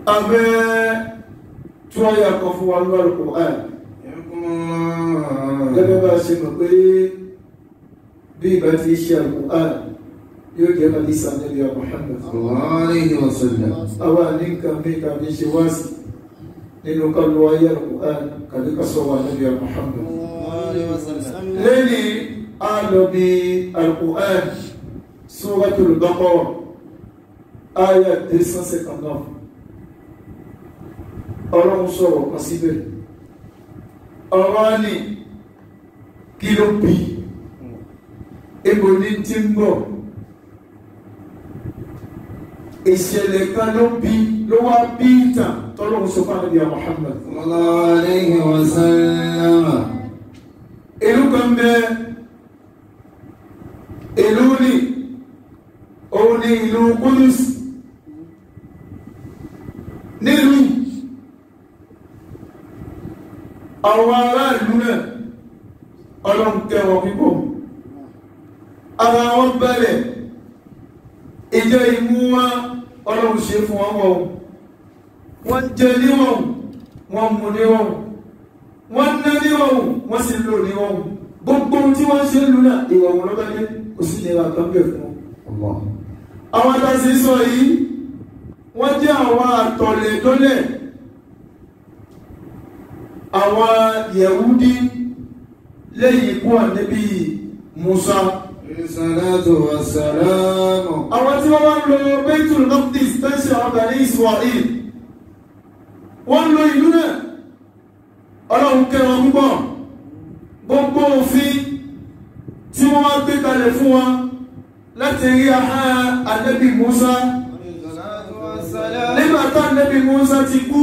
Abẹ́ tí wọ́n yà kan fún wa ní Al-Qur'an. Gẹ́gẹ́ bá ṣe mọ̀ pé bí ìbá ti ṣe Al-Qur'an yóò jẹ́ Hadith Ànábì Muhammad sallallahu alaihi wasallam. Àwọn ní nǹkan bí tàbí ṣe wá sí nínú kọlu ayé Al-Qur'an kàbí kásọ̀wà Ànábì Muhammad. Lẹ́yìn àlọ́bí Al-Qur'an Suratul Baqarah ayat 259. Ọlọ́run sọ̀rọ̀ kan síbẹ̀. Ọ̀rọ̀ ni kí ló bí? Ebo ní tí ń bọ̀. Ìṣẹ̀lẹ̀ kan ló bí ló wá bí ìtàn tọ́lọ́run sọ fún Ànábì Muhammad sallallahu alaihi wasallam. Ìlú kan bẹ ìlú ni òun ni ìlú Qudus nílùú àwọn ará ìlú náà Ọlọ́run kẹwọn pípọ̀ ara wọn bẹ̀rẹ̀ ìjẹ ìmú wá Ọlọ́run ṣe fún wọn wọ́n jẹ níwọ̀n wọ́n mú níwọ̀n wọ́n ná níwọ̀n wọ́n sì lò níwọ̀n gbogbo tí wọ́n ṣe lù náà ìwọ̀n lọ́gbẹ́lẹ́ kò sí nira kan bẹ̀ fún wọn. Àwọn àtàṣe sọ yìí wọ́n jẹ́ àwọn àtọ̀lẹ̀ dólẹ̀ àwọn Yẹ̀húdí lẹ́yìn ikú Ànábì Musa salatu wassalamu. Àwọn tí wọ́n wá ń lo Baitul Maqdis tẹ́sí àwọn Bani Israel wọ́n lo ìlú náà Ọlọ́run kẹ́ wọn púpọ̀ gbogbo òfin tí wọ́n wá gbé kalẹ̀ fún wọn láti rí ahọ́n Ànábì Musa nígbà tá Ànábì Musa ti kú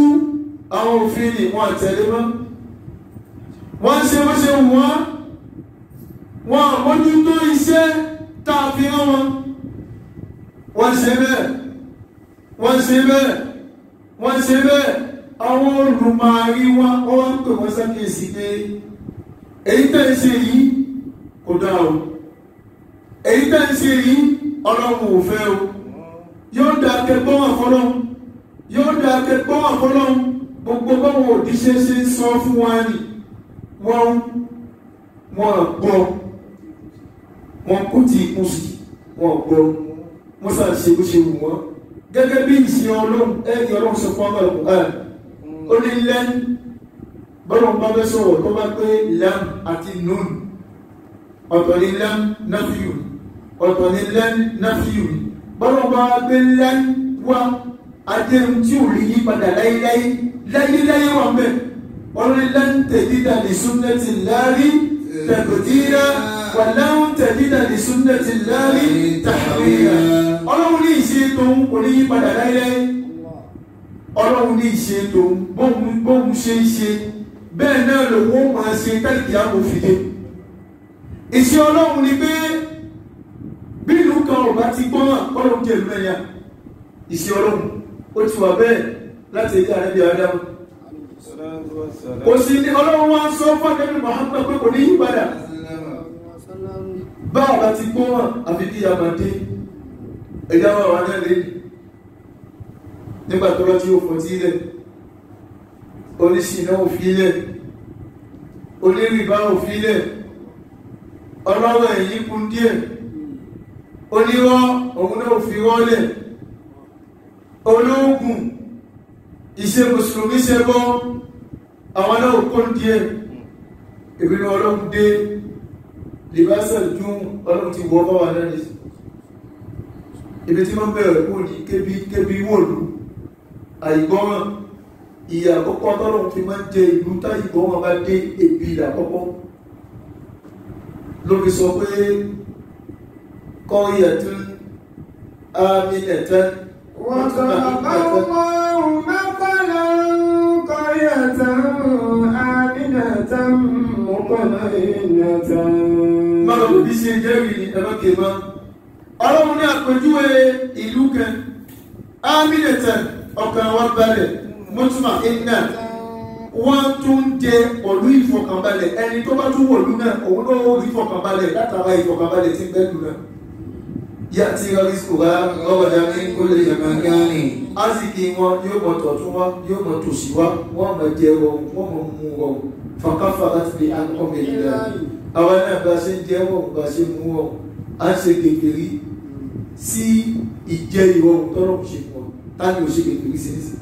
àwọn òfin ni wọ́n tẹ̀lé mọ́ wọ́n ṣe wọ́n ṣe wọ́n mójútó iṣẹ́ tá a fi rán wọn wọ́n ṣe bẹ́ẹ̀ wọ́n ṣe bẹ́ẹ̀ wọ́n ṣe bẹ́ẹ̀ àwọn olùmọ̀ọ́rí wọn wọ́n ń pè wọ́n sákèsí pé èyí tẹ́ ń ṣe yìí kò dáa o èyí tẹ́ ń ṣe yìí Ọlọ́run ò fẹ́ o yóò dá akẹgbọ́n àfọlọ́run yóò dá akẹgbọ́n àfọlọ́run gbogbo báwọn òdíṣẹ́ ṣe ń sọ fún wa ni wọ́n gbọ́ wọn kú ti kú sí wọn gbọ́ wọ́n sà ṣe bó ṣe wù wọ́n gẹ́gẹ́ bí ìṣe Ọlọ́run ẹ̀yìn Ọlọ́run sọ fún ọmọ ẹ̀kọ́ ó ní lẹ́nu bọ́lọ̀ bá bẹ́ sọ̀rọ̀ tó bá pé lam àti nun ọ̀tọ̀ ní lam náfíù ọ̀tọ̀ ní lam náfíù bọ́lọ̀ bá gbé lam wá adéhùn tí ò rí yípadà láyéláyé wà mẹ́ ọlọ́rin lan tajida li sunnatillahi tabdila wà lan tajida li sunnatillahi tahwila. Ọlọ́run ní ìṣe tóun kò ní yípadà láyéláyé Ọlọ́run ní ìṣe tóun bóun ṣe ń ṣe bẹ́ẹ̀ náà lòun ó máa ṣe tẹ́lẹ̀kì àmòfìdé. Ìṣe Ọlọ́run ni pé bí ìlú kan ò bá ti gbọ́n Ọlọ́run jẹ́ ìlú ẹ̀yà. Ìṣe Ọlọ́run ó ti wà bẹ́ẹ̀ láti ẹ̀jẹ̀ Ànábì Ádámù. Kò sí ní Ọlọ́run wá sọ fún Ànábì Muhammad pé kò ní yí padà. Bá ọ̀bá ti gbọ́n àfi kí a máa dé ẹ̀yà wà wà náà lé nígbà tó lọ́tí ó fọ́ sílẹ̀ oníṣìná òfílẹ̀ onírìbá òfílẹ̀ ọlọ́wọ́ ẹ̀yìn kún díẹ̀ onírọ́ òun náà fi rọ́lẹ̀ olóògùn iṣẹ́ mùsùlùmí ṣẹbọ́ àwọn náà kún díẹ̀ ìbínú Ọlọ́run dé libasa jún Ọlọ́run ti wọ́ báwa náà ní ibi tí wọ́n bẹ̀rẹ̀ kú ní kébí wòlú àìgbọ́ràn ìyà àkọ́kọ́ tọ́lọ́run fi máa ń jẹ ìlú tá ìgbọ́ràn bá dé ebi ìlà àkọ́kọ́ ló fi sọ pé kọ́ ìyà tún àmì ẹ̀tẹ́ wọ́n tọ́lá ọlọ́run mẹ́fàlá kọ́yẹ̀tẹ́ àmìnẹ̀tẹ́ mọ́kànlá ìnẹ̀tẹ́. Máa lọ bí ṣe jẹ́rìí ẹ̀rọ́kè máa Ọlọ́run ní àpèjúwe ìlú kan àmìnẹ̀tẹ́ ọkàn wọn balẹ̀ mọ́túnmá iná wọ́n tún jẹ pọ̀lú ìfọ̀kànbalẹ̀ ẹni tó bá tún wọ̀lú náà òun náà ó rí ìfọ̀kànbalẹ̀ látara ìfọ̀kànbalẹ̀ tí ń bẹ́lú náà yàtí rizquha ragadan min kulli makani aziki wọn yóò mọ tọ̀tún wá yóò mọ tòsí wá wọ́n mọ jẹ rọrùn wọ́n mọ mú rọrùn fakafarat bi an'amillah àwọn náà bá ṣe ń jẹ rọrùn bá ṣe mú rọrùn á ṣe kékeré sí ìjẹ ìrọrùn tọ́lọ́run ṣe fún ọ táyì ò ṣe kékeré sí ní sí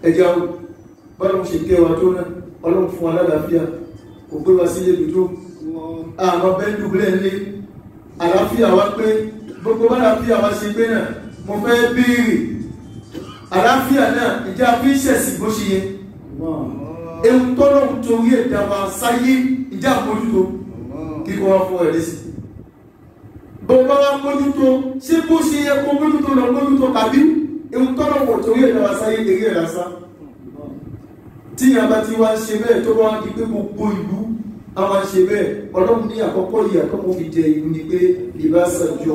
ẹjẹ àwọn bọ́lọ́run ṣe kẹwàá tó náà ọlọ́run fún alálàáfíà kò gbé wa sílé ibi tó àwọn bẹ́ẹ̀dù bílẹ̀ ńlé àlàáfíà wá pé gbogbo àlàáfíà wá ṣe pé náà mo fẹ́ béèrè àlàáfíà náà ìjà fi ń ṣẹ̀sì bó ṣe yẹ ewu tọ́lọ́run torí ẹ̀dá wa sáyé ìjà mójútó kíkọ́ wá fún ẹ̀rí sí bó bá wá mójútó ṣé bó ṣe yẹ kó mójútó lọ mójútó tàbí ewu tọ́lọ́run torí ẹ̀dá wa sáyé eré ẹ̀dá sá tí yàrá tí wá ń ṣe bẹ́ẹ̀ tó bá wá di pé gbogbo ìlú àwọn ṣe bẹ́ẹ̀ ọlọ́run ní àkọ́kọ́ ìyà tó mọ́ fi jẹ ìlú ni pé libasa jọ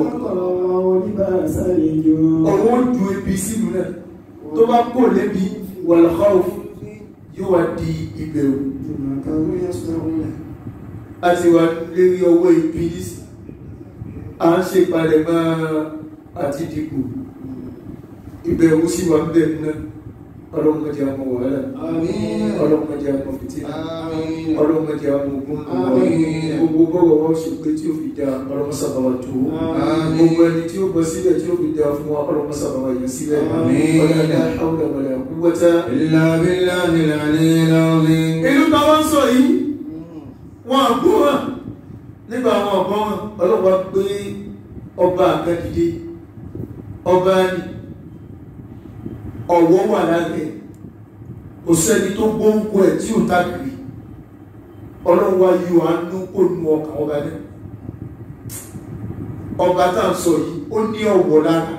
ọ̀wọ́ ju ebi sínú náà tó bá kò lébi wal khawf yóò wá di ìbẹ̀rù àti wà lérí ọwọ́ ibi à ń ṣe palẹ̀mọ́ àti dìbò ìbẹ̀rù sí wà ń bẹ̀rù náà ọlọ́run mẹ́jẹ àmọ́ wàhálà ọlọ́run mẹ́jẹ àmọ́ fìtínà ọlọ́run mẹ́jẹ àmọ́ ogun gbogbo bọ́wọ́ wọ́n ṣe pé tí ó fi dá ọlọ́run sábàwà tó gbogbo ẹni tí ó bọ́ síbẹ̀ tí ó fi dá fún wa ọlọ́run sábàwà yẹn síbẹ̀ ọlọ́run hawla wala quwwata illa billahil aliyyil azim. ìlú táwọn sọ yìí wọn àgbóhàn nígbà àwọn ọgbọ́n ọlọ́wọ́ pé ọba àkàdìdé ọba ní ọ̀wọ́ wà lábẹ́ kò sẹ́ni tó gbóǹkó ẹ̀ tí ò tábìlì ọlọ́wọ́ yóò á nú kó nu ọkàn ọba náà ọba tá à ń sọ yìí ó ní ọ̀wọ̀ lára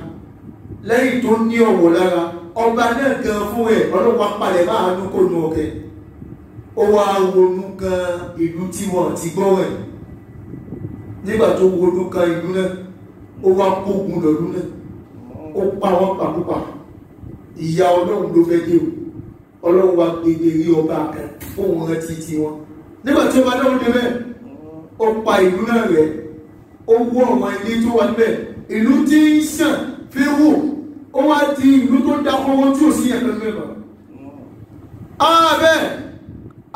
lẹ́yìn tó ní ọ̀wọ̀ lára ọba náà gan fún ẹ̀ ọlọ́wọ́ apalẹ̀ máa nú kó nu ọkẹ́ ó wá wọnú gan ìlú tí wọ́n ti gbọ́ ẹ̀ nígbà tó wọnú gan ìlú náà ó wá kógun lọ́lú náà ó pa wọ́n pàkópa ìyá ọlọ́run ló fẹ́ dé o ọlọ́run wa gbègbè rí ọba kan fóun rántí tí wọn nígbà tí ọba náà dé bẹ́ẹ̀ ó pa ìlú náà rẹ̀ ó wó àwọn ilé tó wà níbẹ̀ ìlú tí ń sàn fi wò ó wá di ìlú tó dákọ́wọ́ tí ò sí ẹ̀kan mẹ́fà bẹ́ẹ̀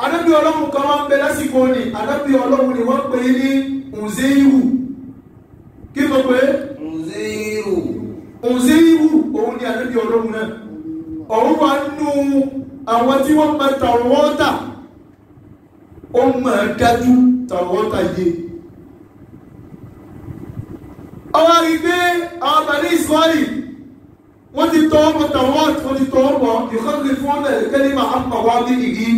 anábì ọlọ́run kan wá ń bẹ lásìkò ní anábì ọlọ́run ni wọ́n pè ní Uzairu kí ló pé Uzairu òun ni anábì ọlọ́run náà ọ̀run wa nú àwọn tí wọ́n mọ Tàwọ́tà ó mọ̀ dájú Tàwọ́tà yé ọwọ́ rí pé àwọn Bani Israeli wọ́n ti tọ́ ọmọ Tàwọ́tà wọ́n ti tọ́ ọmọ ìkọ́ni fún ọmọ ẹ̀kẹ́lẹ́ máa ń pàwọ́ bí nìyí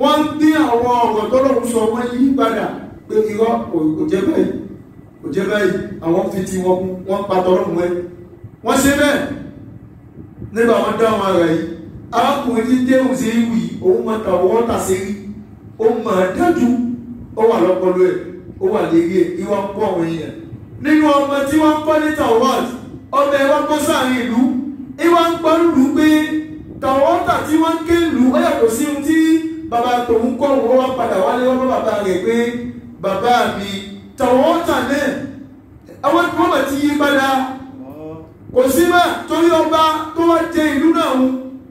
wọ́n ń dín àwọn ọ̀rọ̀ tọ́lọ́run sọ wọ́n yí padà pé irọ́ kò jẹ́ báyìí àwọn fi ti wọ́n pa tọ́lọ́run wẹ́ wọ́n ṣe bẹ́ẹ̀ nígbà wọ́n dá àwọn ara yìí arákùnrin tí dé òun sí ìwì òun mọ Tàwọ́tà sí rí ó mọ̀ dájú ó wà lọ́pọlọ ẹ̀ ó wà lérí ẹ̀ ìwà ń pọ̀ àwọn èèyàn nínú ọmọ tí wọ́n ń kọ́ ní Tàwọ́tà ọmọ ẹ̀ wọ́n kọ́ sáàrin ìlú ìwà ń pọ̀ lù pé Tàwọ́tà tí wọ́n ń ké lù ó yàtọ̀ sí ohun tí bàbá tòun kọ́ wọ́n wá padà wálé wọ́n bá bàbá rẹ̀ pé bàbá mi Tàwọ́tà náà àwọn tí wọ́n bá ti yí padà kò sí bá torí ọba tó wá jẹ ìlú náà ń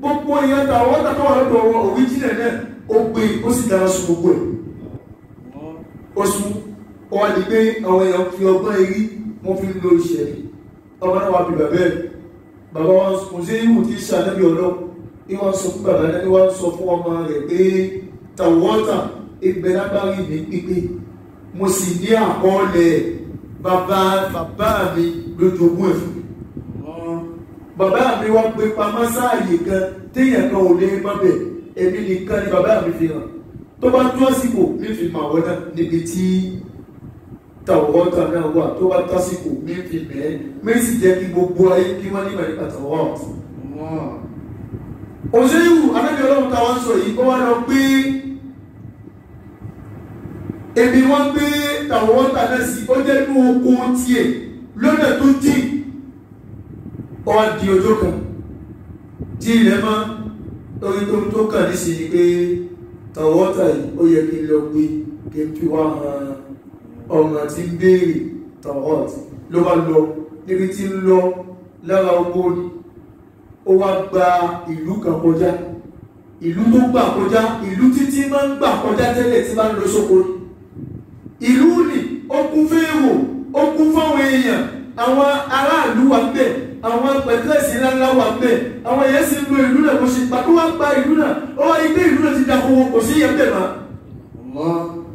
gbogbo ìyẹn Tàwọ́tà tó wà lọ́dọ̀ wọn òríjìnlẹ̀ náà ó gbé ó sì dára sun gbogbo ẹ̀ ó sun ó wá di pé àwọn èèyàn fi ọgbọ́n erí wọ́n fi ń lo ìṣẹ̀lẹ̀ ọba náà wà bí bàbá wọn kò sí ìwù tí sànẹ́bí ọlọ́run ìwọ́n sọ fún bàbá náà wọ́n sọ fún ọmọ rẹ̀ pé Tàwọ́tà ìgbẹ́ lágbárí ní pípé mo sì ní àkọọ́lẹ̀ bàbá mi lójoogun ẹ̀ fún mi bàbá mi wá gbé pamọ́ sáàyè kan téèyàn kan ò lè mọ́ bẹ̀ èmi nìkan ni bàbá mi fi hàn tó bá tó àsìkò mi fi mà wọ́n náà níbi tí Tàwọ́tà náà wà tó bá tó àsìkò mi fi mẹ́ẹ́ mi sì jẹ́ kí gbogbo ayé kí wọ́n nígbà nípa Tàwọ́tà Uzairu anábì ọlọ́run táwọn sọ yìí ó wá lọ pé ebi wọ́n gbé Tàwọ́tà náà sí ó jẹ́ inú oko tiẹ̀ lọ́nà tó dì ó wá di ọjọ́ kan tí ilẹ̀ mọ́ orí tó kàn ní sí ni pé Tàwọ́tà yìí ó yẹ kí n lọ gbé kí n fi wá ọmọ tí ń béèrè Tàwọ́tà ló bá lọ níbi tí ń lọ lára oko ni ó wá gba ìlú kan kọjá ìlú tó gbà kọjá ìlú títí máa ń gbà kọjá tẹ́lẹ̀ tí bá ń lọ sóko ni ìlú ni ó kún fèrò ó kún fáwọn èèyàn àwọn aráàlú wà bẹ́ẹ̀ àwọn pẹ̀tẹ́sì ńláńlá wà bẹ́ẹ̀ àwọn èèyàn sì ń lo ìlú náà kò sí pàtó wá gba ìlú náà ó wá ilé ìlú náà ti da kówó kò sí yẹn bẹ́ẹ̀ mọ́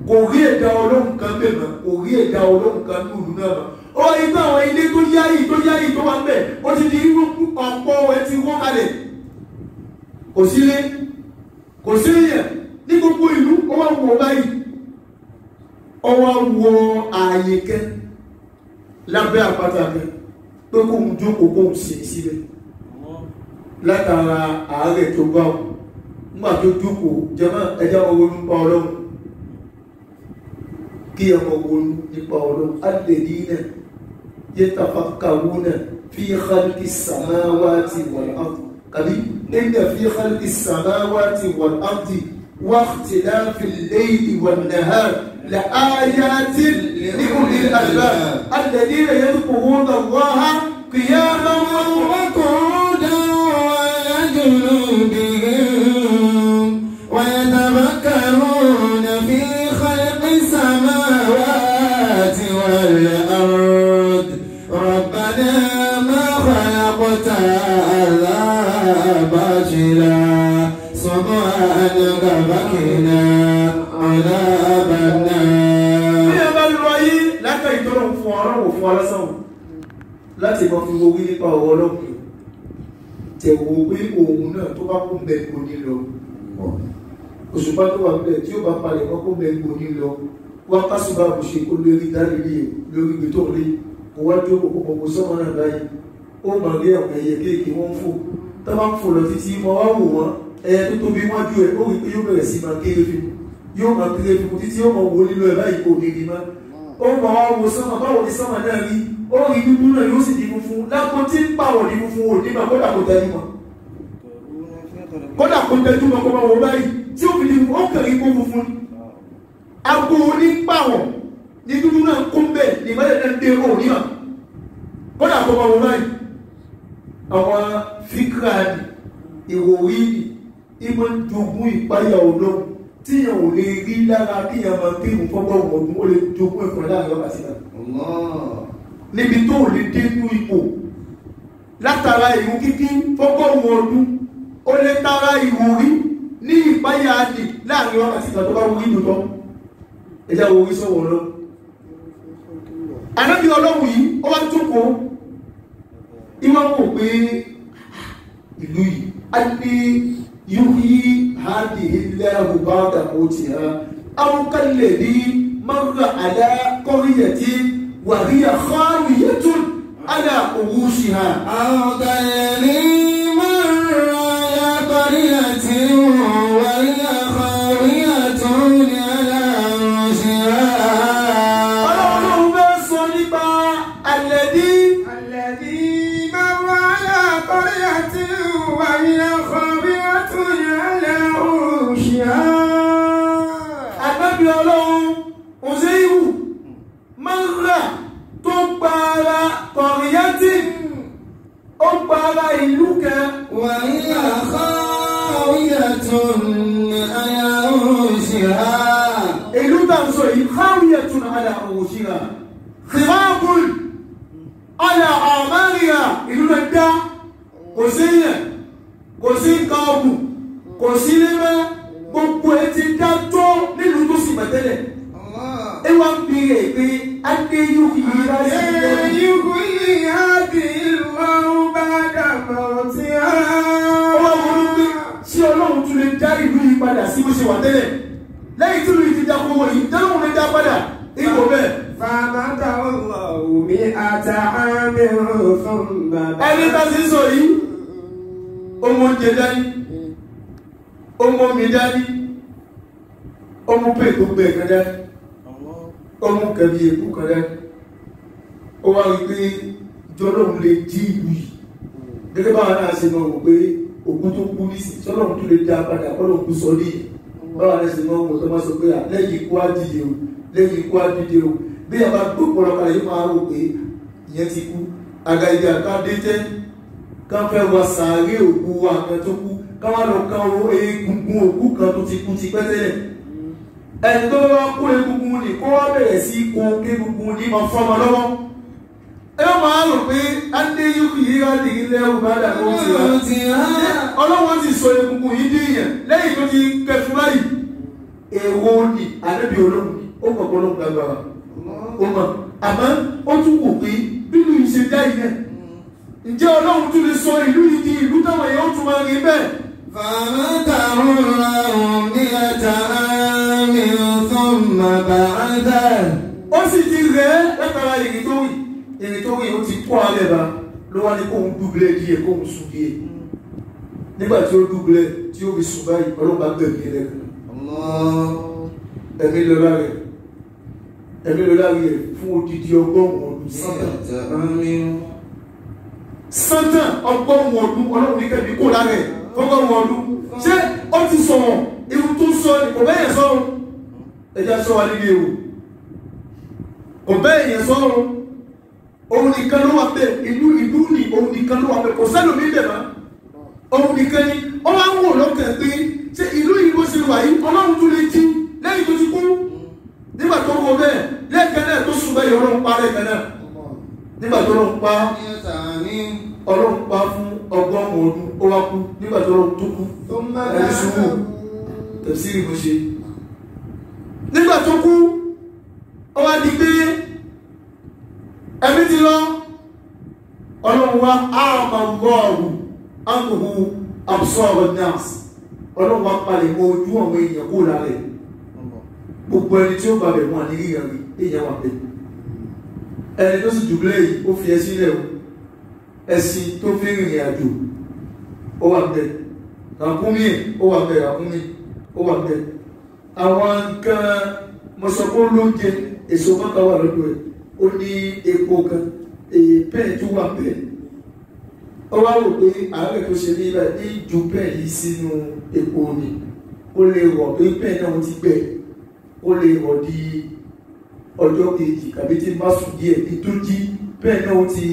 kò rí ẹ̀dá ọlọ́run kan bẹ́ẹ̀ mọ́ kò rí ẹ̀dá ọlọ́run kan ní ìlú náà mọ́ ó wá ibà àwọn ilé tó yáyì tó wà bẹ́ẹ̀ ó ti di ọ̀pọ̀ ẹ̀ ti wọ́n kalẹ̀ kò sílé kò sí èèyàn ní gbogbo ìlú ó wá wọ báyìí ó wá wọ ààyè kẹ́ lábẹ́ àpáta kẹ́ pé kó ń jókòó kó ń ṣe síbẹ̀ látara àárẹ̀ tó bá wọn nígbà tó jókòó jẹ́mọ́ ẹja ọmọ wọn nípa ọlọ́run kí ọmọ wọn nípa ọlọ́run alladhina yatafakkaruna fi khalqis samawati wal ardi kàbí inna fi khalqis samawati wal ardi wa ikhtilafil layli wan nahar لآيات لأولي الألباب الذين يذكرون الله قياما وقعودا وعلى جنوبهم ويتفكرون في خلق السماوات والأرض ربنا ما خلقت هذا باطلا سبحانك فقنا عذاب النار. Fún alásán láti mọ́ fi wo wí nípa ọ̀rọ̀ ọlọ́run tẹ̀wò pé òun náà tó bá kún bẹ kò ní lọ òṣùpá tó wà bẹ́ẹ̀ tí ó bá palẹ̀ mọ́ kún bẹ kò ní lọ wá kásùbà bù ṣe kó lórí dálélé lórí ibi tó rí kò wá dé òkòkò kò sọ́mọ́ náà báyìí ó mọ̀ rí àwọn ẹyẹ kéèké wọ́n fò tó bá ń fò lọ títí mọ́ wá wò wọ́n ẹyẹ tó tóbi wájú ẹ̀ ó rí pé yóò bẹ̀rẹ̀ sí máa kéré fi yóò máa kéré fi títí ó mọ̀ wò nílò ẹ̀ báyìí kò ní rí má ó mọ̀ wá wo sọ́mọ báwo ni sọ́mọ náà rí ó rí dúdú náà yóò sì di funfun lápò tí ń pàwọ̀ ní funfun ò ní ma kódà kó tẹ́jú mọ́ kódà kó tẹ́jú mọ́ kó máa wọ báyìí tí ó fi di ó kẹ̀rí kó funfun ni agbo ní pàwọ̀ ní dúdú náà kó bẹ́ẹ̀ ní ìmọ̀lẹ̀ náà dé ó ní mà kódà kó máa wọ báyìí àwọn fíkra ni ìròrí ni ìmọ̀ jogún ìpáyà olóhùn tíyàn ò lè rí lára kíyàn máa kírun fọ́gbọ́n ọdún ó lè jogún ẹ̀fọ́ láàrin ọkà síta níbi tó lè dé ní ipò látara ìrun kíkí fọ́gbọ́n ọdún ó lè tara ìwòrí ní ìpáyà àdì láàrin ọkà síta tó bá wú ìlú tán ẹjá orí sọ́wọ́ lọ anábì ọlọ́run yìí ó wá jókòó ìwọ́n wò pé ìlú yìí á ní يحيي هذه الله بعد موتها أو كالذي مر على قرية وهي خاوية على عروشها أو كالذي مر على قرية وهي خاوية على عروشها الذي مر على قرية وهي خاوية على عروشها Ànábì Ọlọ́run Uzairu mọ́ra tó gbára kọ̀ríyátì ó gbára ìlú kan وهي خاوية على عروشها ìlú tàn sọ yìí khawiyatun ala urushiha khirabun ala amariha ìlú náà dá kò sí yẹn kò sí nǹkan ọ̀gùn kò sí lẹ́mẹ́ gbogbo ẹ ti dá tó nílùú tó sì mẹ́tẹ́lẹ̀ ẹ wá ń bi rẹ̀ pé adé yóò yí láti ilẹ̀ يحيي هذه الله بعد موتها ó wá wọ́n pé ṣé ọlọ́run tún lè dá ìlú yìí padà sí bó ṣe wà tẹ́lẹ̀ lẹ́yìn tí ìlú yìí ti dá kówó yìí tẹ́lẹ̀ lè dá padà ipò bẹ́ẹ̀. فمات الله 100 عام ثم ẹni tá a ti sọ yìí ọmọ oúnjẹ dání ọmọ mi dání ọmọ pé tó gbẹ kan dání ọmọ kẹbi èkó kan dání ó wá rí pé jọlọ́run lè jí ìlú yìí gẹ́gẹ́ báwa náà ṣe mọ̀ wò pé ogun tó kú ní sí jọlọ́run tó lè dá padà kọ́lọ́run kú sọ ní báwa náà ṣe mọ̀ wò tó máa sọ pé lẹ́yìn ikú á dìde o lẹ́yìn ikú á dìde o bí a bá gbó pọ̀lọpàá yìí máa rò pé ìyẹn ti kú àgàyè àkàdéjẹ́ ká fẹ́ wọ sàárè òkú wa kan tó kú ká wá lọ ká egungun òkú kan tó ti kú ti pẹ́ tẹ́lẹ̀ ẹni tó wá kó egungun ni kó wá bẹ̀rẹ̀ sí kó egungun ní ma fọ́mọ lọ́wọ́ ẹ máa rò pé adé yókù yìí á lè ilé ẹrù bá dà ló ti rà ọlọ́wọ́n ti sọ egungun yìí dé yẹn lẹ́yìn tó ti kẹfù báyìí èwo ni ànábì olóhùn ó mọ̀ pọ̀ lóhùn lágbára ó mọ̀ àmọ́ ó tún wò pé bínú yìí ṣe dá yìí náà ǹjẹ́ ọlọ́run tún lè sọ ìlú yìí di ìlú táwọn èèyàn tún máa rí bẹ́ẹ̀. فَمَتَعُوا مِئَةَ عَامٍ ثُمَّ بَعْثَهُ ó sì ti rẹ̀ ẹ́ látara èrè tó wí ó ti kọ́ alẹ́ bá ló wá ní kóhun dúbulẹ̀ díẹ̀ kóhun sùn díẹ̀ nígbà tí ó dúbulẹ̀ tí ó fi sùn báyìí ọlọ́run bá gbẹ̀mí ẹlẹ́kùn ẹ̀mí lọ́lá rẹ̀ fún odidi ọgọ́rùn-ún ọdún sátán ọgọ́rùn-ún ọdún ọlọ́run ní kẹ́bí kó lára ẹ̀ fọ́gọ́rùn-ún ọdún ṣé ó ti sọ̀rọ̀ irun tó sọ kò bẹ́yẹn sọ̀rọ̀ ẹja sọ wa nílé o kò bẹ́yẹn sọ̀rọ̀ òun nìkan ló wà bẹ́ẹ̀ ìlú ni òun nìkan ló wà bẹ́ẹ̀ kò sẹ́lò ní ibẹ̀ mọ́ òun nìkan ni ó máa ń wò lọ́kàn pé ṣé ìlú yìí bó ṣe wà yìí ọlọ́run tún lè jí lẹ́yìn tó ti kú nígbà tó wọ bẹ́ẹ̀ lẹ́ẹ̀kan náà tó sùn bẹ́ẹ̀ ọlọ́run pa lẹ́ẹ̀kan náà nígbà tó lọ́run pa ọlọ́run pa fún ọgọ́rùn-ún ọdún ó wá kú nígbà tó lọ́run tó kú ẹni ṣubú tẹ̀sí ìbò ṣe nígbà tó kú ó wá di pé ẹbí ti lọ ọlọ́run wá àmà lọ́ọ̀rù ánùhù absorb nas ọlọ́run wá palẹ̀ mọ́ ojú àwọn èèyàn kó lálẹ́ gbogbo ẹni tí ó bá bẹ̀ wọ́n ní ríran rí èèyàn wà bẹ̀ ẹni tó sì dùbúlẹ̀ yìí ó fi ẹṣin lẹ̀ o ẹṣin tó fi rìnrìn àjò ó wà bẹ̀ ràkúnmí ó wà bẹ̀ ràkúnmí ó wà bẹ̀ àwọn nǹkan mọ̀sọ̀kó lóúnjẹ èso mọ́ta wà lọ́dọ̀ ẹ̀ ó ní epo kan pẹ́ẹ̀ tó wà bẹ̀ ó wá wò pé àárẹ̀ tó ṣe ní ibà ní ju pẹ́ẹ̀ yìí sínú epo ni ó lè rọ̀ pé pẹ́ẹ̀ náà ti gbẹ ó lè rọ̀ di ọjọ́ kejì kàbí tí bá sùn díẹ̀ ní tó jí bẹ́ẹ̀ náà ó ti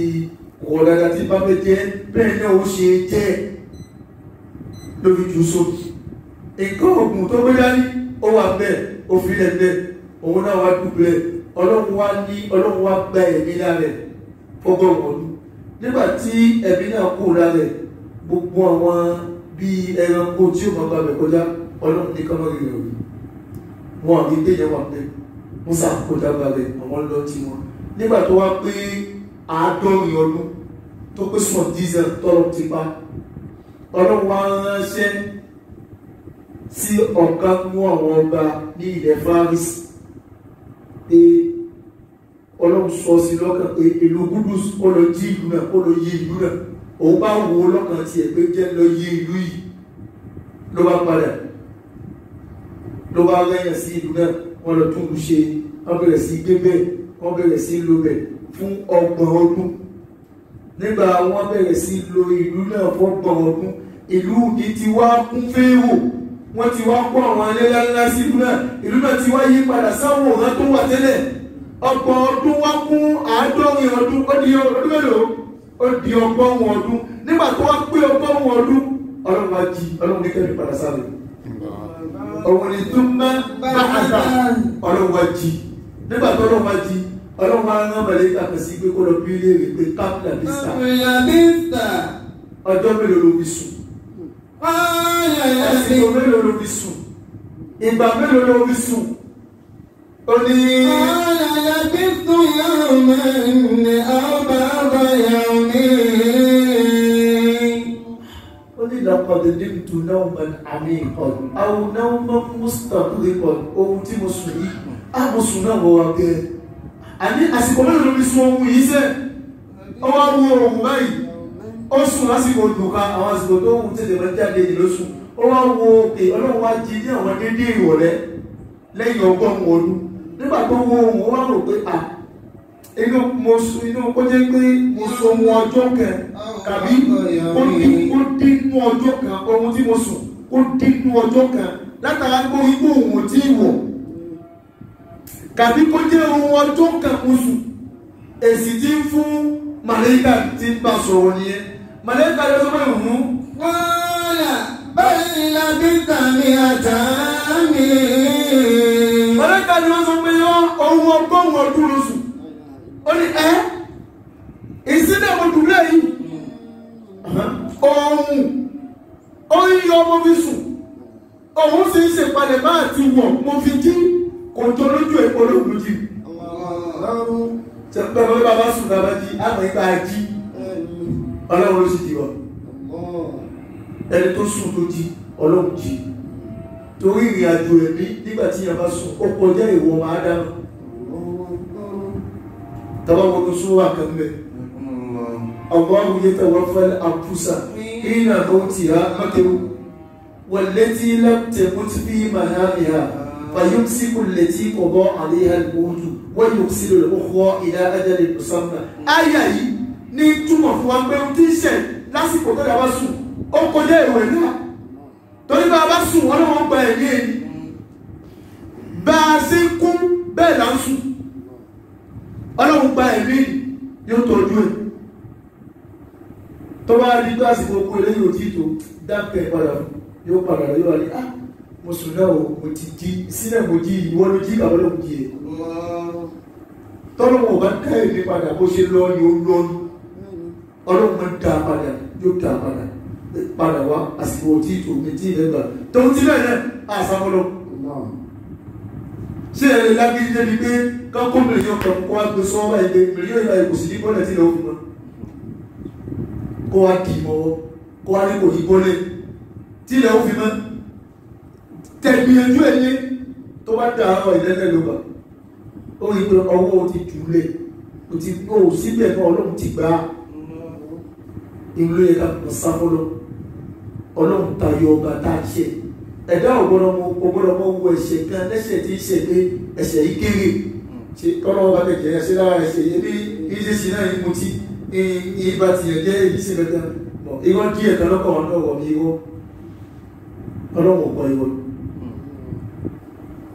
rọ̀ dáadáa tí bá fẹ́ jẹ́ bẹ́ẹ̀ náà ó ṣe jẹ́ lórí jù sókè nǹkan ọ̀gùn tó gbé dání ó wà bẹ́ẹ̀ ó fi lẹ̀ bẹ́ẹ̀ òun náà wá dúpẹ́ ọlọ́run wá gba ẹ̀mí lálẹ́ fọ́gọ́rùn ọdún nígbà tí ẹ̀mí náà kú lálẹ́ gbogbo àwọn bíi ẹranko tí ó máa bá bẹ̀ kọjá ọlọ́run ní kọ́mọ́rì rẹ̀ rí wọn àbí déyẹ wà bẹ́ẹ̀ musa kọjá balẹ̀ àwọn lọ tí wọn nígbà tó wá pé 70 ọdún tó pé sùn diesel tọ́lọ́ ti pa ọlọ́run wá ránṣẹ́ sí ọ̀kan mú àwọn ọba ní ilẹ̀ Faris pé ọlọ́run sọ sí lọ́kàn pé ìlú Kudus ó lọ jí ìlú náà ó lọ yí ìlú náà òun bá wo lọ́kàn tiẹ̀ pé jẹ́ lọ yí ìlú yìí ló bá padà ló bá rẹ́yìn sí ìlú náà wọ́n lọ tún ṣe wọ́n bẹ̀rẹ̀ sí gbé bẹ́ẹ̀ wọ́n bẹ̀rẹ̀ sí lo bẹ̀ fún 30 ọdún nígbà wọ́n bẹ̀rẹ̀ sí lo ìlú náà fún 30 ọdún ìlú yìí ti wá kún fẹ́rò wọ́n ti wá kó àwọn ẹlẹ́yà ńlá sí ìlú náà ti wá yí padà sáwọn ọ̀rán tó wà tẹ́lẹ̀ 30 ọdún wá kún 70 ọdún ó di ọdún mélòó ó di 80 ọdún nígbà tó wá pé 80 ọdún ọlọ́run wá jí ọlọ́run ní kẹ́mi padà sáré òun ni tó má bá àgbà ọlọ́run wá jí nígbà tó ọlọ́run wá jí ọlọ́run wá rán bẹ̀rẹ̀ ìtàkùn sí pé kó lọ bí ilé rẹ̀ pé kápítà bísà ọjọ́ mélòó ló fi sùn àsìkò mélòó ló fi sùn ìgbà mélòó ló fi sùn ó ní لقد نمت نوما عميقا أو نوما مستغرقا ohun tí mo sùn yìí mo sùn náà wọ wa gẹ àní àsìkò mélòó ló fi sùn ohun yìí sẹ ọ wá wo ohun báyìí ó sùn lásìkò dùnkà àwọn àsìkò tó ohun tètè máa jáde ní ló sùn ó wá wo òkè ọlọ́run wá jí ní àwọn dédé ìrọ̀lẹ́ lẹ́yìn 80 ọdún nígbà tó wo ohun ó wá rò pé inú kó jẹ́ pé mo sọ ohun ọjọ́ kan tàbí ó dínú ọjọ́ kan ohun tí mo sùn ó dínú ọjọ́ kan látara pé ipò òun tí wọ̀ tàbí kó jẹ́ ohun ọjọ́ kan mo sùn èsì tí ń fún màlẹ́kà ti ń bá sọ̀rọ̀ nìyẹn màlẹ́kà ló sọ pé òun. Qala bal labithta mi'ata amin. màlẹ́kà ni wọ́n sọ pé ohun ọgọ́rùn-ún ọdún lóṣù ó ní ìsílẹ̀ mo dùn lẹ́yìn ohun ó ń yọ ọmọ fi sùn òun sì ń ṣèpalẹ̀ máa ti wọ̀ mo fi jí kò tó lójú èpo lóògùn jí. Bẹ́ẹ̀ bá bá sùn náà bá jí àmọ́ ìgbà jí ọlọ́run ló sì jí wa ẹni tó sùn tó jí ọlọ́run jí torí ìrìn àjò ẹ̀mí nígbà tí yàrá bá sùn ó kọjá ìwọ máa dáná tàbá wọn tó sún wà kan bẹ́ẹ̀ Allahu yatawaffal anfusa hina mawtiha mọ́kẹ́wò wallati lam tamut fi manamiha فيمسك التي قضى عليها الموت ويرسل الأخرى إلى أجل مسمى. àyá yìí ní túmọ̀ fún wa pé ohun tí ń ṣe lásìkò tó dábàá sùn ó kọjá ìwé náà torí bá a bá sùn wọn lọ́wọ́ gba ẹ̀mí ẹni bá a ṣe ń kún bẹ́ẹ̀ là ń sùn ọlọ́run gba ẹ̀mí yóò tọ́jú ẹ̀ tó bá rí bá àsìkò oko eléyìí ò tí tó dápẹ́ padà yóò padà yóò wà ní mo sùn náà o mo ti jí sílẹ̀ mo jí ìwọ́n ló jí kàwé ló ń jí ẹ̀ tọ́lọ́wọ́ bá ká èdè padà bó ṣe lọ ni ó lọ́nu ọlọ́run máa ń dá padà yóò dá padà wá àsìkò tí tòun tí ìlẹ́gbà tóun tí bẹ́ẹ̀ náà àṣàmọ́lọ́ ṣé ẹ̀rẹ́ lágbèjì débi pé kánkó mìíràn kan kó wá gbé sọ́wọ́ ẹgbẹ́ mìíràn ìlà ìkò sí ní bọ́lẹ̀ tí ìlẹ̀ òfin mọ́ kó wá dì mọ́wọ́ kó wá ní kò yí bọ́lẹ̀ tí ilẹ̀ òfin mọ́ tẹ̀gbìyànjú ẹ̀yẹ tó bá dá àwọn ìlẹ́lẹ́ ló bá ó rí pé ọwọ́ ti jùlẹ̀ ó ti gbó síbẹ̀ náà ọlọ́run ti gbá ìlú ẹ̀ka kò sáfọ́lọ́ ọlọ́run tayọ ọba tá a ṣe ẹ̀dá ọ̀gbọ́dọ̀ mọ́ wo ẹ̀ṣẹ̀ kan lẹ́ṣẹ̀ tí ń ṣe pé ẹ̀ṣẹ̀ yìí kéré ṣe tọ́lọ́wọ́ bá tẹ̀ jẹ́ ẹ̀ṣẹ̀ lára ẹ̀ṣẹ̀ yẹn bí ìṣe sí náà ní mo ti ìbá tiẹ̀ jẹ́ èyí sí mẹ́ta ìwọ́n díẹ̀ kan lọ́kọ̀ wọn náà wọ̀ ní ìwọ́ ọlọ́run ọ̀pọ̀ ìwọ́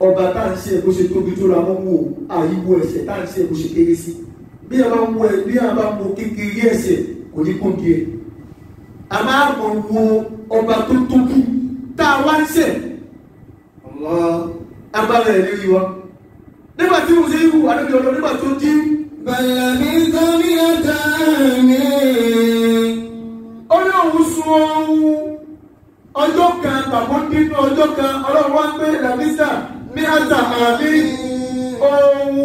ọba tá à ń ṣe bó ṣe tóbi tó ra mọ́ wo àyíwò ẹ̀ṣẹ̀ tá à ń ṣe bó ṣe kéré sí bí a bá wo ẹ bí a bá wo kékeré ẹ̀ṣẹ̀ kò ní kó di ẹ a máa mọ̀ wo ọba tó tóbi tá a wá ń ṣẹ̀ agbára ẹ̀ lórí wa nígbà tí mo ṣe ń wù àdébí ọlọ́ nígbà tó dín. bàlàbí tóbi ọ̀tá mi. ó ní òun sun ohun ọjọ́ kan tàbí nínú ọjọ́ kan ọlọ́run wá ń pè làbísà ní àtà àmì ohun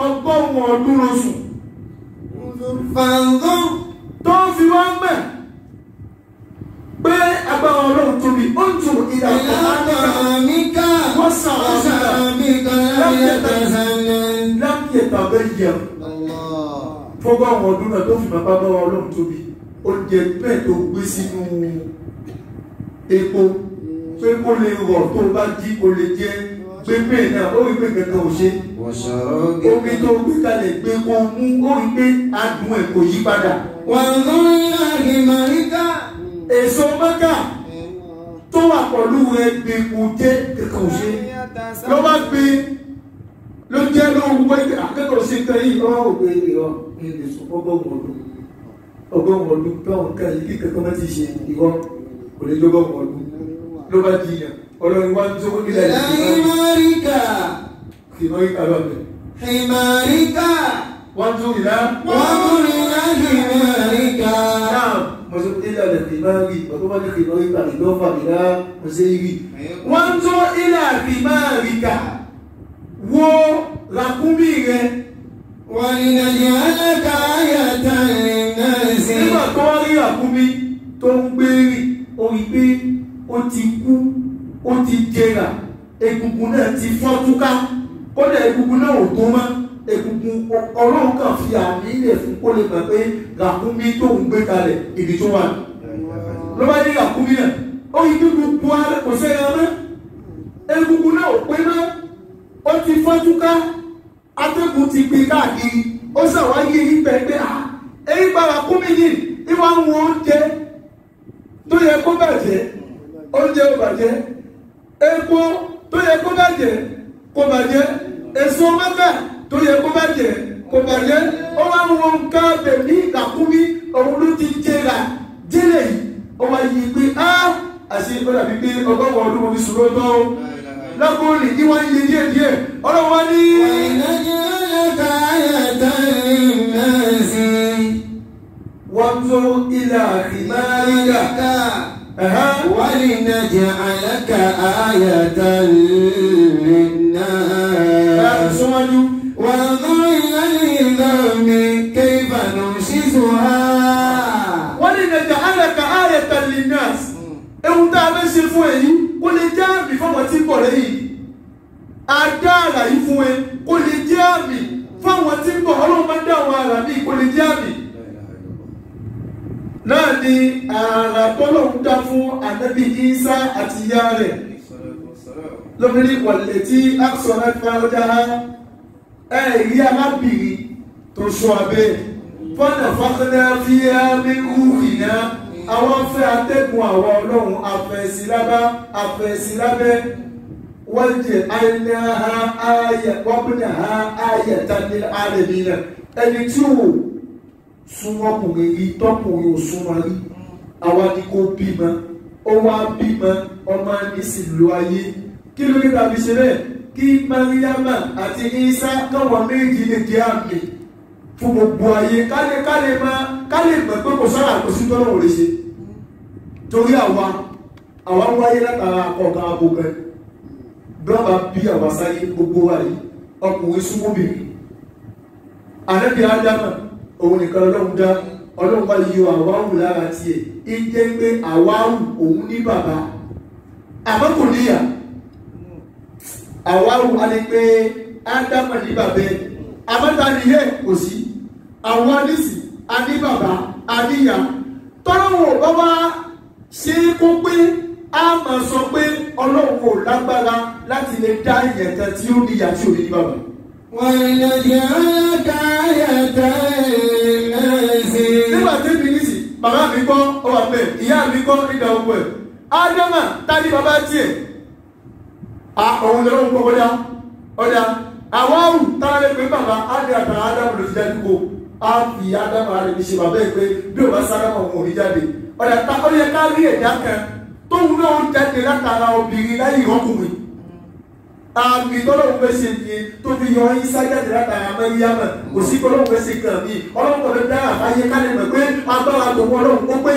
ọgọ́rùn-ún ọdún lóṣù. fàǹgọ́ tó ń fi wá ń bẹ̀ pé agbára ọlọ́run tóbi ó ń tún ìyàtọ̀ àmìkà wọ́n sàn àmìkà lámìyẹ tàbí yẹ fọ́gọ́rùn-ún ọdún náà tó fi máa bá agbára ọlọ́run tóbi ó jẹ bẹ́ẹ̀ tó gbé sínú epo pé kó lè rọ̀ tó bá jí kó lè jẹ́ gbé bẹ́ẹ̀ náà ó rí pé kankan ò ṣe omi tó gbé kalẹ̀ gbé kó mú ó rí pé adùn ẹ̀ kò yí padà. wọ́n ń rí àgbìmọ̀ríkà èso mẹ́kà tó wà pọ̀lú rẹ̀ gbé kò jẹ́ kankan ò ṣe ló bá gbé ló jẹ́ lóhun pé akẹ́kọ̀ọ́ sí nǹkan yìí ọ̀rọ̀ ògbé ìrọ̀ ní ìlẹ̀sùn ọgọ́rùn-ún ọdún táwọn kan yìí kí kankan má ti ṣe ìrọ̀ kò lè lọ́gọ́rùn-ún ọdún ló bá jiyàn ọlọ́run wá ń tó nílẹ̀ ìmọ̀ríkà ìmọ̀ríkà lọ́bẹ̀. ìmọ̀ríkà wọ́n tún ìlà ìmọ̀ríkà náà mọ̀sọ́ ilẹ̀ ìmọ̀rí ọ̀tọ́ bá ní ìmọ̀ríkà ìlọ́fà ìlà mọ̀sẹ́ ìrì wọ́n tún ilẹ̀ ìmọ̀ríkà wo ràkúnmí rẹ̀ wọ́n ní nàìjíríà ayàtà ìrìnàṣẹ́ nígbà tó rí ràkúnmí tó ń gbé rí orí pé ó ti kú ó ti jẹrà egungun náà ti fọ́ túká kódà egungun náà ò tó mọ́ egungun ọlọ́run kan fi àmì ilẹ̀ fún kó lè gbà pé ràkúnmí tó ń gbé kalẹ̀ ibi tó wà ló bá ní ràkúnmí náà ó yí gbogbo ara kò sẹ́yìn ọmọ egungun náà ò pé mọ́ ó ti fọ́ túká atẹ́gùn ti gbé káàkiri ó ṣàwáyé ibẹ̀ pé èyí bá ràkúnmí yìí ìwà ń wo oúnjẹ tó yẹ kó bàjẹ́ oúnjẹ ò bàjẹ́ epo tó yẹ kó bàjẹ́ èso mẹ́fẹ́ tó yẹ kó bàjẹ́ kò bàjẹ́ ó wá ń wọn ká bẹ̀mí Ràkúnmí òun ló ti jẹ́ra jẹ́lẹ̀ yìí ó wá yí pé àṣẹ ìgbọ́dà bí pé ọgọ́wọ̀ ọdún omi sùn lọ́tọ́ ó lọ́gbọ́n ní wọ́n yé díẹ̀ díẹ̀ ọlọ́wọ́ ní. wọ́n tó ilà ìmáríkà ولنجعلك آية للناس وانظر إلى العظام كيف ننشزها ولنجعلك آية للناس ehun tá a fẹ́ ṣe fún ẹ yìí kó lè jẹ́ àmì fáwọn tí ń bọ̀ lẹ́yìn adá àrà yìí fún ẹ kó lè jẹ́ àmì fáwọn tí ń bọ̀ ọlọ́run máa dá àwọn àrà míì kó lè jẹ́ àmì náà ni àrà tọ́lọ́run dá fún ànábì Ìsá àti ìyá rẹ̀ lóbìnrin wọ̀lẹ̀ tí àkọsọ̀rọ̀ fàájá ẹ̀rí arábìnrin tó sọ abẹ́ fọ́nà fọ́nà fi àmì rúhìnà àwọn fẹ́ atẹ́gùn àwọn ọlọ́run afẹ́sílábẹ́ wọ́n jẹ́ àìnáha ayẹ̀ wọ́pínàha ayẹ̀ tàbí àrẹ̀mìnà ẹni tí ó súnmọ́kùnrin rí tọ́kùnrin ò súnmọ́ rí àwọn ni kò bímọ ó wá bímọ ọmọ ní sì lo ayé kí ló ní tàbí ṣe bẹ́ẹ̀ kí Mariama àti Isa káwọn méjì lè jẹ́ àmì fún gbogbo ayé kálẹ̀ mọ̀ pé kò sára kò sí tọ́lọ̀ òrè ṣe torí àwa wáyé látara ọ̀gá agbógbẹ́ bọ́ọ̀bá bí àwa sáyé gbogbo wa yìí ọkùnrin súnmọ́bìnrin ànábì Ádámà òun nìkan ọlọ́run dá ọlọ́run bá yọ àwáwù lára tiẹ̀ ìjẹ́ pé àwáwù òun ní bàbá àmọ́ kò níyà àwáwù a ní pé Ádámà ní bàbá ẹ̀ àmọ́ta nìyẹn kò sí àwọn anísì a ní bàbá a níyà tọ́lọ́wọ̀ bá wá ṣe kó pé a máa sọ pé ọlọ́run ò lágbára láti lè dá ìyẹn kan tí ó níyà tí ò ní bàbá. وَلِنَجْعَلَكَ آيَةً لِلنَّاسِ. nígbà tí mi ní sí bàbá mi gbọ́ ọ wà bẹ́ẹ̀ ìyá mi gbọ́ nígbà owó ẹ̀ Ádámà tàbí bàbá tiẹ̀ òun lọ́wọ́ gbọ́ ọjà àwọn àwù tára lè pé bàbá Ádámà ló ti jáde kó a fi Ádámà rẹ̀ fi ṣe bàbá ẹ̀ pé bí ò bá sára òun ò ní jáde ọ̀dà ta ó yẹ ká rí ẹ̀dá kan tóun náà ń jáde látara obìnrin láyé ìrọ́kùnrin àmì tọ́lọ́wọ́ fẹ́ ṣe ni tó fi yan Ìsá jáde látara Màríyámà kò sí tọ́lọ́wọ́ fẹ́ ṣe kàn mí ọlọ́run kò fẹ́ dá àbáyé kálẹ̀ mọ̀ pé agbára tòun ọlọ́run kó pé.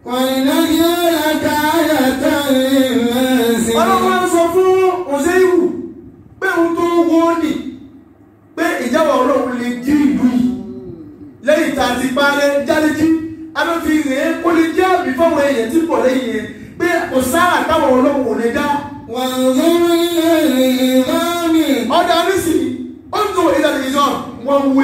وَلِنَجْعَلَكَ آيَةً لِلنَّاسِ. ọlọ́run ń sọ fún Òṣèlú pé òun tó wọ́n ní pé ìjábọ̀ ọlọ́run lè jí ìlú yìí lẹ́yìn tá a ti parẹ́ jáde-jí abẹ́fi rèé kó lè jẹ́ àmì fáwọn èèyàn tí pọ̀ lẹ́yìn yẹn pé kò sáà táwọn ọlọ́run ò lè dá. وانظر إلى العظام. ọ̀dà nísì ó ń tó ìdàdì ìjọ́n wọ́n wo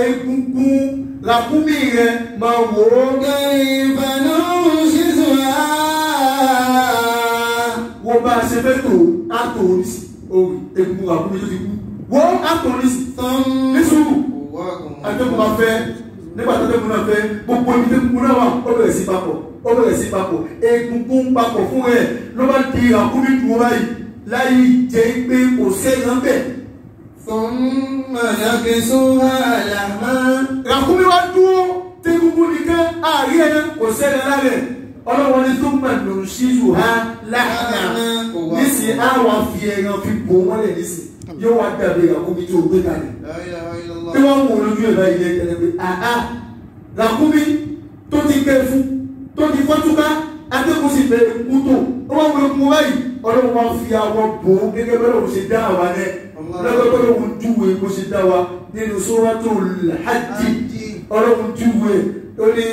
egungun Ràkúnmí rẹ̀ máa wò ó. كيف ننشزها. wọ́n bá a ṣe fẹ́ tó àtòrísì orí egungun Ràkúnmí tó ti kú wọ́n àtòrísì nísùúrù àtẹ́kùn máa fẹ́ nígbà tó tẹ́kùn náà fẹ́ gbogbo ibi tẹ́kùn náà wà ó bẹ̀rẹ̀ sí papọ̀ egungun papọ̀ fún ẹ̀ ló bá di Ràkúnmí dùn báyìí láyé jẹ́ pé kò sẹ́yìn bẹ́ẹ̀. ثم نكسوها لحما. Ràkúnmí wá dúró tẹ́gungun nìkan àárí ẹ̀yẹ kò sẹ́yìn lálẹ́ ọlọ́wọ́n ní tó mọ̀ ló ń ṣíṣù ha láàánà nísì àwọn fi ẹran fi bò mọ́lẹ̀ nísì yóò wá dàbí Ràkúnmí tó gbé kalẹ̀ tí wọ́n wò lójú ẹ̀ báyìí lẹ́tẹ̀lẹ́ pé Ràkúnmí tó ti gbẹ fún tó ti fọ́túká atẹ́kùn sì fẹ́ kú tó ó wá wọlé kú báyìí ọlọ́run wá fi àwọn bò ó gẹ́gẹ́ bẹ́ẹ̀ lọ́wọ́ ṣe dá àwa rẹ̀ lọ́gbẹ́ lọ́wọ́ júwe bó ṣe dá wa nínú Suratul Hajj ọlọ́run júwe ó ní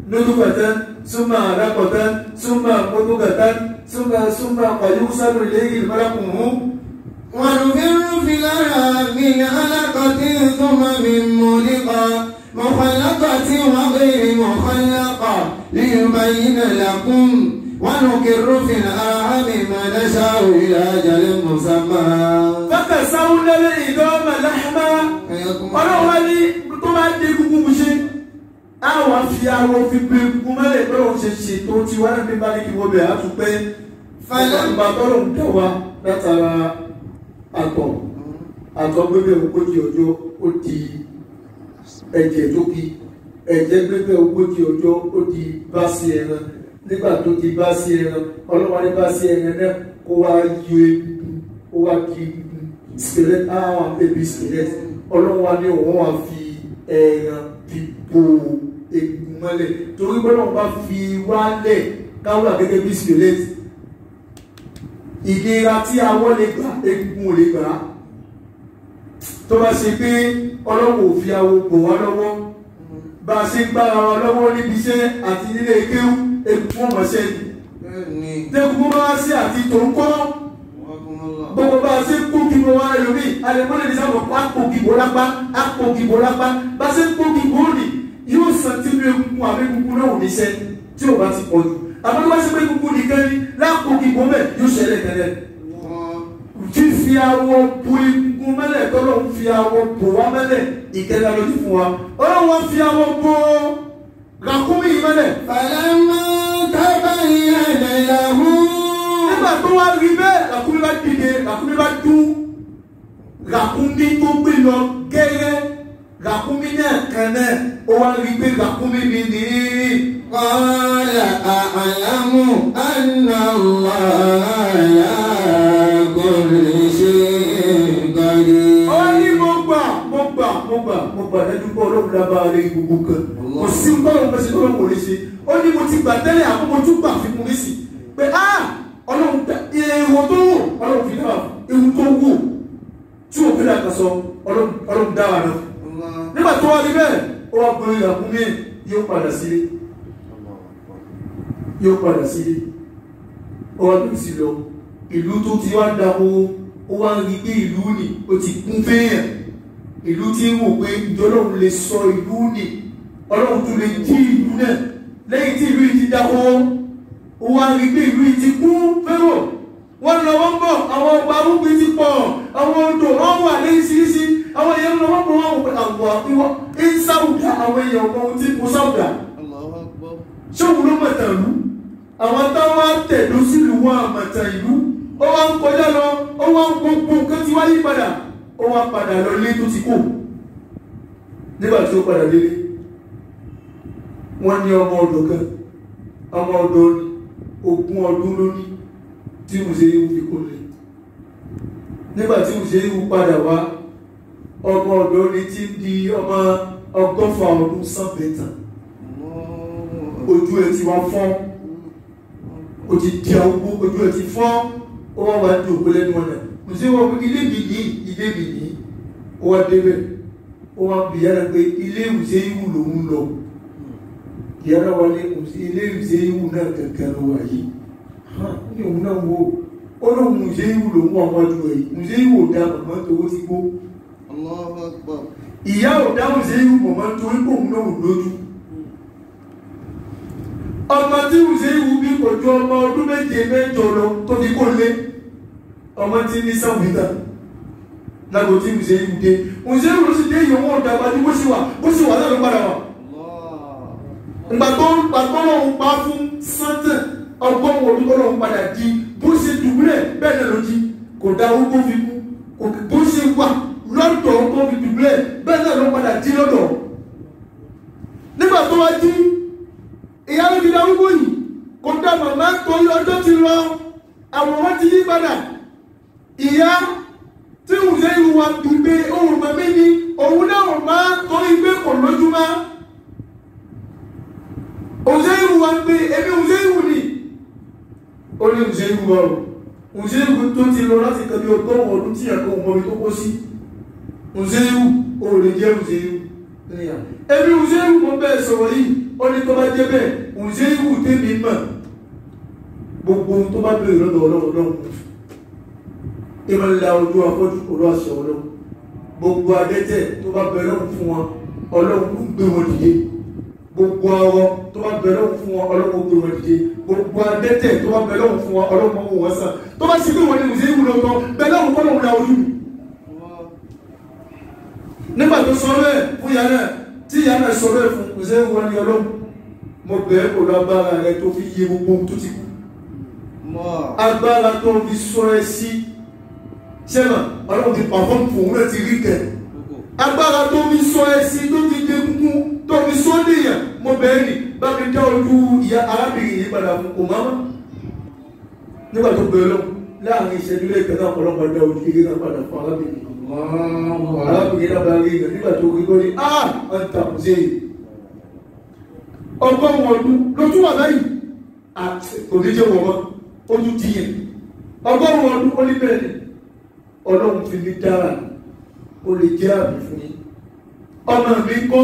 nutfatan summa alaqatan summa mudghatan summa yusalu ilayhi al-malaku ونفر في الأرحام من علقة ثم من مضغة مخلقة وغير مخلقة ليبين لكم ونقر في الأرحام ما نشاء إلى أجل مسمى. فكسونا العظام لحما ọlọ́wọ́ ní tó bá dé egungun mu ṣe àwọn afi àwọn fi gbé egungun mẹ́lẹ̀ pé òun ṣe ṣètò tí wọ́n náà fi bá ní kí wọ́n bẹ̀ á tún pé ìgbà tọ́lọ̀ ń tẹ̀ wá látara àtọ̀ àtọ̀gbẹ́bẹ̀ ogójì ọjọ́ ó di ẹ̀jẹ̀ tó kí ẹ̀jẹ̀ gbẹ́bẹ̀ ogójì ọjọ́ ó di bá sí ẹran nígbà tó di bá sí ẹran ọlọ́wọ́ ní bá sí ẹran náà kó wá yọ egungun ó wá di skelett àwọn baby skelett ọlọ́wọ́ ní òun wá fi ẹran fi bo egungun mọ́lẹ̀ torí bọ́lá wọn bá fi wálẹ̀ káwọn gẹ́gẹ́ bí skelett ìlera tí awọ lè gbà egungun ò lè gbà tó bá ṣe pé ọlọ́wọ́ ò fi awọ bò wá lọ́wọ́ bá a ṣe gbára wa lọ́wọ́ níbi iṣẹ́ àti nílé kéwú egungun ọmọṣẹ́ ni tẹ́gungun bá wá sí àti tó ń kọ́ gbogbo bá a ṣe kó kíbo wá lórí alẹ́kọ́lẹ́ ní sábà àpò kíbo lápá bá a ṣe kó kíbo rì yóò sàn tí inú egungun àbí egungun náà ò ní ṣe tí ò bá ti pọ̀ jù àmọ́ tó bá ṣe pé egungun nìkan ní lápò kíbo mẹ́ yóò ṣẹlẹ̀ tẹ́lẹ̀ fífi awọ bo egungun mẹ́lẹ̀ tọ́lọ́ ń fi awọ bò wá mẹ́lẹ̀ ìkẹlẹ́ lójú fún wa ọlọ́wọ́ fi awọ bo ràkúnmí yìí mẹ́lẹ̀. Falamma tabayyana lahu. Nígbà tó wá rí bẹ́ẹ̀ ràkúnmí bá dìde ràkúnmí bá dún ràkúnmí tó gbé lọ gẹ́gẹ́ ràkúnmí náà kan náà ó wá rí pé ràkúnmí mi ní. Qala a'lamu anna Allaha ala kulli shay'in qadir. Ó ní mo gbà dájú pé ọlọ́run lábára lé gbogbo kan kò sí bọ́ọ̀lù pèsè lọ́wọ́ kò lè ṣe ó ní mo ti gbà tẹ́lẹ̀ àkókò tún gbà fi kún mi sí pé ọlọ́run gbà èrò tó wò ọlọ́run fi dáwà ewu tó wò tí òfin náà kan sọ ọlọ́run dáwà náà nígbà tó wá rí bẹ́ẹ̀ ó wá gbé ìyàkúnmí yóò padà sílé ó wá gbé sí lọ ìlú tó ti wá dáwó ó wá rí pé ìlú ni ó ti kún fẹ́yàn ìlú tí ń wò pé ìjọlọ́run lè sọ ìlú ní ọlọ́run tó lè jí ìlú náà lẹ́yìn tí ìlú yìí ti dákó ó wá rí pé ìlú yìí ti kún fẹ́rọ̀ wọ́n lọ wọ́n bọ̀ àwọn ọgbà arúgbìn ti pọ̀ àwọn odò wọ́n wà lẹ́yìn sírísí àwọn èèyàn lọ wọ́n bọ̀ wọ́n wò pé àwọn àfihàn ń sáwùdà àwọn èèyàn ọmọ ohun tí kò sáwùdà ṣóògùn ló mọ̀tà ìlú àwọn táwọn tẹ̀dó sílùú wọn àmọ̀tà ìlú ó wá ń kọjá lọ ó wá ń gbogbo nǹkan ti wáyé padà ó wá padà lọ ilé tó ti kó nígbà tí ó padà délé wọ́n ní ọmọ ọ̀dọ̀ kan ọmọ ọ̀dọ̀ ní 20 ọdún lóní tí Mùsẹ́yìwù fi kó lè nígbà tí Mùsẹ́yìwù padà wá ọmọ ọ̀dọ̀ ní tí di ọmọ 100 ọdún sàbẹ̀tà ojú ẹ̀ ti wá fọ́n ó ti di àwọn ojú ẹ̀ ti fọ́n ó wá wá ní òkú lẹ́nu ọ̀nà Mùsẹ́yìwù ilé mi ní ó wá débẹ̀ ó wá bí yára pé ilé Mùsẹ́yìwù lòun lọ yára wá ní ilé Mùsẹ́yìwù náà kẹ̀kẹ́ lọ wà yìí ní òun náà wo ó lóun Mùsẹ́yìwù lòun wà wájú ẹ̀ Mùsẹ́yìwù ò dá mọ̀mọ́ tó ti gbó ìyá ò dá Mùsẹ́yìwù mọ̀mọ́ tó ń kó òun náà lójú ọmọ tí Mùsẹ́yìwù bí kò ju ọmọ ọdún 7 lọ tó fi kó lé ọmọ tí ní sáwùdà lágbo tí Mùsẹ́yìwù dé Mùsẹ́yìwù ló sì dé ìyẹ̀wò ọ̀dàgbà tí bó sì wà náà ló padà wà ìgbà tó lọ́wọ́ pa fún sátẹ̀ ọgbọ́n orí tó lọ́wọ́ padà di bó ṣe dùbúlẹ̀ bẹ́ẹ̀ náà ló jí kò dá owó fi kú bó ṣe wà lọ́dọ̀ tó fi dùbúlẹ̀ bẹ́ẹ̀ náà ló padà jí lọ́dọ̀ nígbà tó wá jí ìyá ló ti dá owó yìí kò dá màmá tó ọjọ́ ti lọ àwòrán ti yí padà ìyá tí Mùsẹ́yìwù wa dùgbé ohun mọ̀mí ni òun náà máa torí pé kò lójúmọ́ Mùsẹ́yìwù wa pé ẹbí Mùsẹ́yìwù ni ó ní Mùsẹ́yìwù wa o Mùsẹ́yìwù tó ti lọ láti kẹ́bí ọgọ́rùn ọdún tí ẹ̀kọ́ mọ́bí tó kó sí Mùsẹ́yìwù ó lè jẹ́ Mùsẹ́yìwù ẹbí Mùsẹ́yìwù mọ́ bẹ́ẹ̀ sọ̀rọ̀ yìí ó ní tó bá jẹ́ bẹ́ẹ̀ Mùsẹ́yìwù tẹ́mi mọ̀ gbogbo tó bá bẹ̀rẹ̀ lọ́dọ̀ ọlọ́run ìmọ̀lá ojú afọ́jú olú àṣẹ ọlọ́run gbogbo adẹ́tẹ̀ tó bá bẹ̀rẹ̀ fún wọn ọlọ́run gbé wọn dìde gbogbo awọ tó bá bẹ̀rẹ̀ fún wọn ọlọ́run gbé wọn dìde gbogbo adẹ́tẹ̀ tó bá bẹ̀rẹ̀ fún wọn ọlọ́run mọ́ wọn sàn tó bá sì gbé wọn ní Mùsẹ́yìwù lọ́tọ́ bẹ̀rẹ̀ wọn kọ́ lọ́run la ojú nígbà tó sọ bẹ́ẹ̀ fún ìyá náà tí ìyá náà sọ bẹ́ẹ̀ fún Mùsẹ́yìwù wọn ní ọlọ́run mo bẹ̀rẹ̀ kò lágbára rẹ tó fi yé gbogbo tó ti kú agbára tó fi sọ ẹ sí ṣẹ́nà ọlọ́run ti pàfọ́n fún òun náà ti rí kẹ̀ agbára tó fi sọ ẹ̀sìn tó fi dé kúkú tó fi sọ nìyàn mo bẹ̀rẹ̀ nì bá mi dá ojú ìyá arábìnrin yìí padà fún kò máa nígbà tó bẹ̀rẹ̀ lọ láàrin ìṣẹ́jú lẹ́ẹ̀kẹ́ náà ọlọ́pàá dá ojú kékeré náà padà fún arábìnrin náà bá rí ìgbà nígbà tó rí gbọ́dí wọ́n ta kò sí ọgọ́rùn-ún ọdún lójú wà báyìí kò ní jẹ́ wọ́n mọ́ ojú ti yẹn ọgọ́rùn-ún ọdún ó ní bẹ̀rẹ̀ ọlọ́run fi mi dára ó lè jẹ́ àmì fún yín ọmọ mi kọ́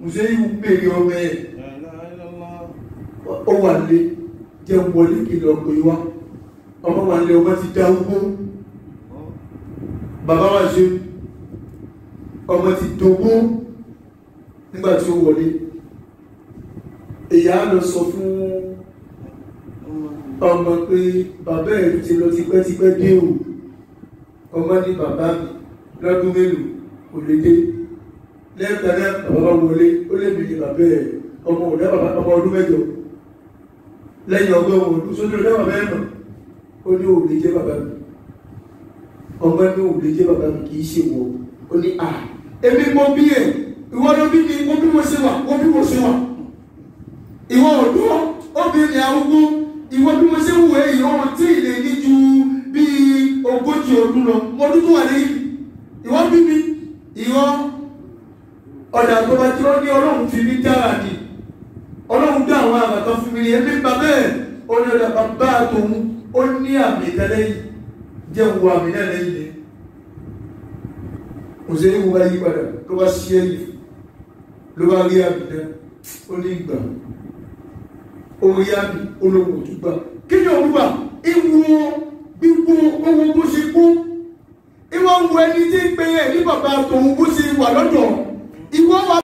mùsẹ́yìn bèrè ọmọ ẹ̀ ó wà lé jẹ́ wọlé kìlọ̀ ọkọ̀ ìwá ọmọ wà lé ọmọ ti dá ugbó bàbá wa ṣe ọmọ ti dogbó nígbà tí ó wọlé èyà lọ sọ fún ọmọ pé bàbá ẹ̀ ti lọ tipẹ́tipẹ́ dé o ọmọ ní bàbá mi lọ́dún mélòó kò lè dé lẹ́ẹ̀kanáà bàbá wọlé ó lè bèèrè bàbá ẹ̀ ọmọ òdá bàbá ọmọ ọdún mẹ́jọ lẹ́yìn ọgọ́rùn-ún ọdún sójú ọdún bàbá ẹ̀ náà ó ní òòlè jẹ́ bàbá mi ọmọ ní òòlè jẹ́ bàbá mi kì í ṣe wọ ó ní èmi mọ bí ẹ̀ ìwọ ló bí mi mo bí mo ṣe wà mo bí mo ṣe wà ìwọ ọ̀dọ́ obìnrin arúgbó ìwọ bí mo ṣe wù ẹ́ ìrọ̀rùn tí ì lè ní ju bíi 40 ọdún lọ mo dúdú wà lẹ́yìn ìwọ bí mi ìwọ ọ̀dà tó bá tí ó ní ọlọ́run fi mí dára ni ọlọ́run dá àwọn àbàtàn fún mi ní ẹbí bàbá ẹ̀ ó ní ọ̀dà bàbá àtòun ó ní àmì ìtẹ́lẹ́yìn jẹ́ wo àmì náà lẹ́yìn ni kò sí ìwọ bá yí padà tó bá ṣí ẹ̀yìn ló bá rí àmì náà ó ní ìgbà orí àmì olóhùn òtúgbà kí ni òwúgbà ìwọ gbígbó owó bó ṣe kú ìwọ ń wo ẹni tí ń pe ẹ ní bàbá tòun bó ṣe wà lọ́dọ̀ ìwọ wa.